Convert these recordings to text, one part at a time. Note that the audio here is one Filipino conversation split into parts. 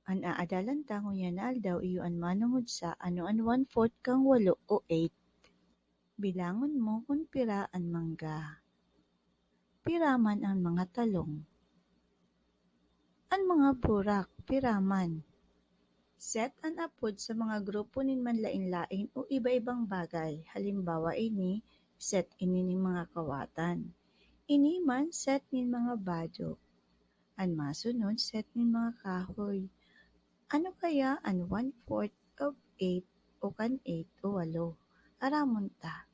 An aadalan ta nguyan aldaw iyo an manungod sa ano an 1/4 kang 8 o 8. Bilangon mo kung pira ang mangga. Pira man ang mga talong. Ang mga burak, pira man. Set an apod sa mga grupo nin manlain-lain o iba-ibang bagay. Halimbawa ini, set ini ning mga kawatan. Ini man set nin mga badok. Ang masunod set nin mga kahoy. Ano kaya ang 1/4 of 8 o kan 8 o 8? Aramon ta.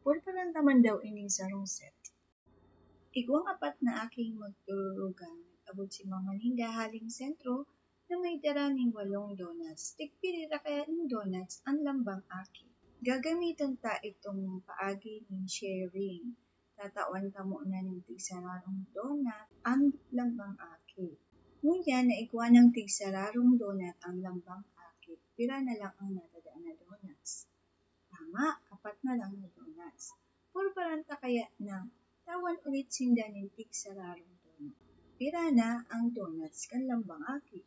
Pulparan naman daw ining sarong set. Igwang apat na aking magtururugan, abot si Mamalinda haling sentro na may dara ning 8 donuts. Tigpirira kaya ng donuts ang lambang aki. Gagamitan ta itong paagi ng sharing. Tatawan ta muna ng tigsararong donut ang lambang aki. Ngunyan na igwa ng tigsararong donut ang lambang aki. Pira na lang ang natadaan na donuts. Tama, 4 na lang na donuts. Pulparan ta kaya ng tawan ulit sinda ng tigsararong donut. Pira na ang donuts kan lambang aki.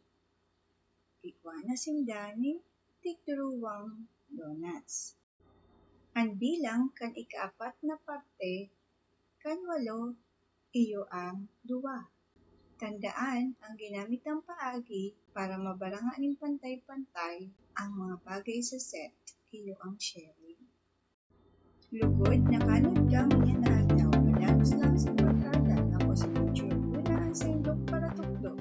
Igwa na sinda ng tigduruwang donuts. Ang bilang kan ikaapat na parte kan 8 iyo ang 2. Tandaan ang ginamit ng paagi para mabarangan ng pantay-pantay ang mga bagay sa set, iyo ang sharing. Lugod na kanod kang yan na aldaw, madalos lang sa pagkada, tapos picture muna ang sendok para tukdo.